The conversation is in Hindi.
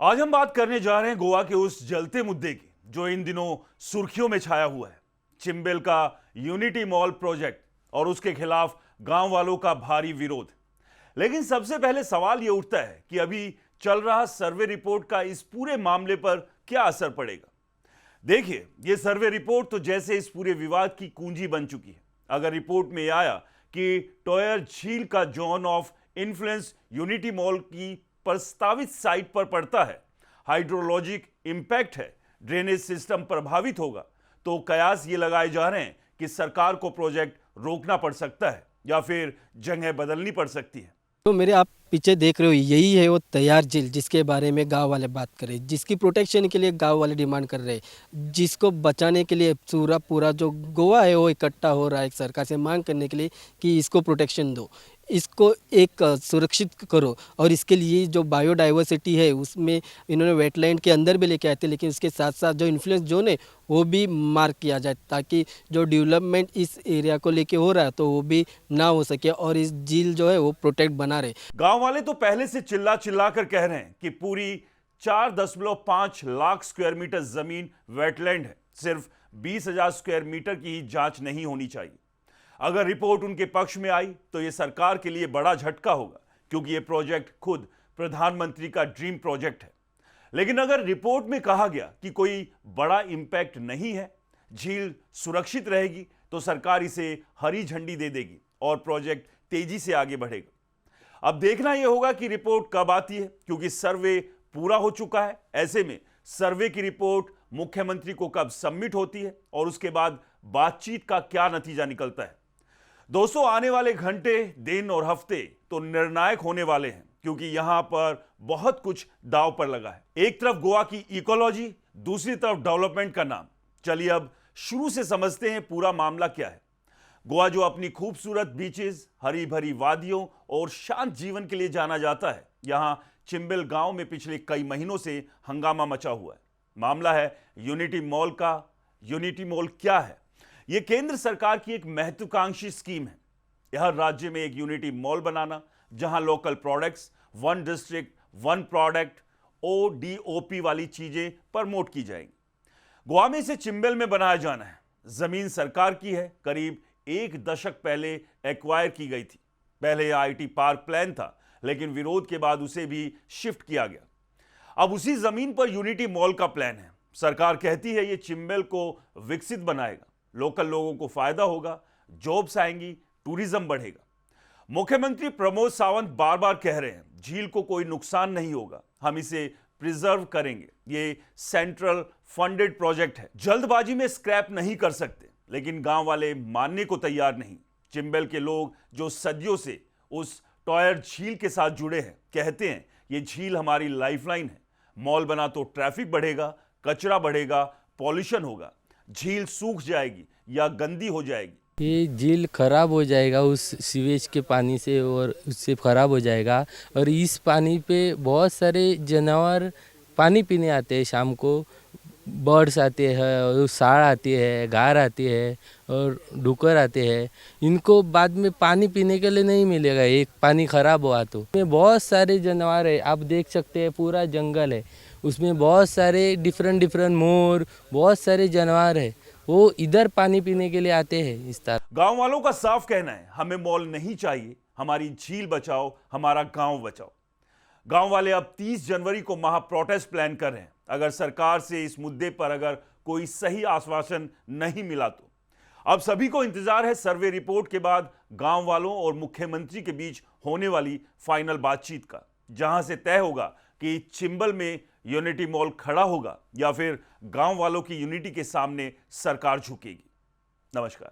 आज हम बात करने जा रहे हैं गोवा के उस जलते मुद्दे की जो इन दिनों सुर्खियों में छाया हुआ है, चिंबेल का यूनिटी मॉल प्रोजेक्ट और उसके खिलाफ गांव वालों का भारी विरोध। लेकिन सबसे पहले सवाल यह उठता है कि अभी चल रहा सर्वे रिपोर्ट का इस पूरे मामले पर क्या असर पड़ेगा। देखिए, यह सर्वे रिपोर्ट तो जैसे इस पूरे विवाद की कुंजी बन चुकी है। अगर रिपोर्ट में यह आया कि टॉयर झील का zone of influence unity mall की प्रस्तावित साइट पर पड़ता है, हाइड्रोलॉजिक इंपैक्ट है, ड्रेनेज सिस्टम प्रभावित होगा, तो कयास ये लगाए जा रहे हैं कि सरकार को प्रोजेक्ट रोकना पड़ सकता है या फिर जगह बदलनी पड़ सकती है। तो मेरे आप पीछे देख रहे हो, यही है वो तैयार झील जिसके बारे में गांव वाले बात कर रहे हैं, जिसकी प्रोटेक्शन के लिए गांव वाले डिमांड कर रहे हैं, जिसको बचाने के लिए पूरा जो गोवा है वो इकट्ठा हो रहा है सरकार से मांग करने के लिए कि इसको प्रोटेक्शन दो, इसको एक सुरक्षित करो। और इसके लिए जो बायोडाइवर्सिटी है उसमें इन्होंने वेटलैंड के अंदर भी लेके आए थे, लेकिन उसके साथ साथ जो इन्फ्लुएंस जोन है वो भी मार्क किया जाए ताकि जो डेवलपमेंट इस एरिया को लेके हो रहा है तो वो भी ना हो सके और इस झील जो है वो प्रोटेक्ट बना रहे। गांव वाले तो पहले से चिल्ला चिल्ला कर कह रहे हैं कि पूरी 4.5 लाख स्क्वायर मीटर जमीन वेटलैंड है, सिर्फ 20,000 स्क्वायर मीटर की ही जांच नहीं होनी चाहिए। अगर रिपोर्ट उनके पक्ष में आई तो यह सरकार के लिए बड़ा झटका होगा, क्योंकि यह प्रोजेक्ट खुद प्रधानमंत्री का ड्रीम प्रोजेक्ट है। लेकिन अगर रिपोर्ट में कहा गया कि कोई बड़ा इंपैक्ट नहीं है, झील सुरक्षित रहेगी, तो सरकार इसे हरी झंडी दे देगी और प्रोजेक्ट तेजी से आगे बढ़ेगा। अब देखना यह होगा कि रिपोर्ट कब आती है, क्योंकि सर्वे पूरा हो चुका है। ऐसे में सर्वे की रिपोर्ट मुख्यमंत्री को कब सबमिट होती है और उसके बाद बातचीत का क्या नतीजा निकलता है। दोस्तों, आने वाले घंटे, दिन और हफ्ते तो निर्णायक होने वाले हैं, क्योंकि यहां पर बहुत कुछ दांव पर लगा है। एक तरफ गोवा की इकोलॉजी, दूसरी तरफ डेवलपमेंट का नाम। चलिए अब शुरू से समझते हैं पूरा मामला क्या है। गोवा जो अपनी खूबसूरत बीचेस, हरी भरी वादियों और शांत जीवन के लिए जाना जाता है, यहां चिंबेल गांव में पिछले कई महीनों से हंगामा मचा हुआ है। मामला है यूनिटी मॉल का। यूनिटी मॉल क्या है? यह केंद्र सरकार की एक महत्वाकांक्षी स्कीम है। हर राज्य में एक यूनिटी मॉल बनाना, जहां local products, one district one product, ODOP वाली चीजें प्रमोट की जाएंगी। गोवा में इसे चिंबेल में बनाया जाना है। जमीन सरकार की है, करीब 1 दशक पहले एक्वायर की गई थी। पहले यह IT पार्क प्लान था, लेकिन विरोध के बाद उसे भी शिफ्ट किया गया। अब उसी जमीन पर यूनिटी मॉल का प्लान है। सरकार कहती है यह चिंबेल को विकसित बनाएगा, लोकल लोगों को फायदा होगा, जॉब्स आएंगी, टूरिज्म बढ़ेगा। मुख्यमंत्री प्रमोद सावंत बार बार कह रहे हैं झील को कोई नुकसान नहीं होगा, हम इसे प्रिजर्व करेंगे, ये सेंट्रल फंडेड प्रोजेक्ट है, जल्दबाजी में स्क्रैप नहीं कर सकते। लेकिन गांव वाले मानने को तैयार नहीं। चिंबेल के लोग जो सदियों से उस टॉयर झील के साथ जुड़े हैं, कहते हैं ये झील हमारी लाइफलाइन है। मॉल बना तो ट्रैफिक बढ़ेगा, कचरा बढ़ेगा, पॉल्यूशन होगा, झील सूख जाएगी या गंदी हो जाएगी। ये झील खराब हो जाएगा उस सीवेज के पानी से और उससे खराब हो जाएगा। और इस पानी पे बहुत सारे जानवर पानी पीने आते हैं शाम को, बर्ड्स आते हैं और साड़ आती है, गार आती है और डुकर आते हैं। इनको बाद में पानी पीने के लिए नहीं मिलेगा, एक पानी खराब हुआ तो। इसमें बहुत सारे जानवर है, आप देख सकते हैं, पूरा जंगल है, उसमें बहुत सारे डिफरेंट मोर, बहुत सारे जानवर है, वो इधर पानी पीने के लिए आते हैं। इस तरह गांव वालों का साफ कहना है हमें मॉल नहीं चाहिए, हमारी झील बचाओ, हमारा गांव बचाओ। गांव वाले अब 30 जनवरी को महा प्रोटेस्ट प्लान कर रहे हैं। अगर सरकार से इस मुद्दे पर अगर कोई सही आश्वासन नहीं मिला तो अब सभी को इंतजार है सर्वे रिपोर्ट के बाद गांव वालों और मुख्यमंत्री के बीच होने वाली फाइनल बातचीत का, जहां से तय होगा कि चिंबल में यूनिटी मॉल खड़ा होगा या फिर गांव वालों की यूनिटी के सामने सरकार झुकेगी। नमस्कार।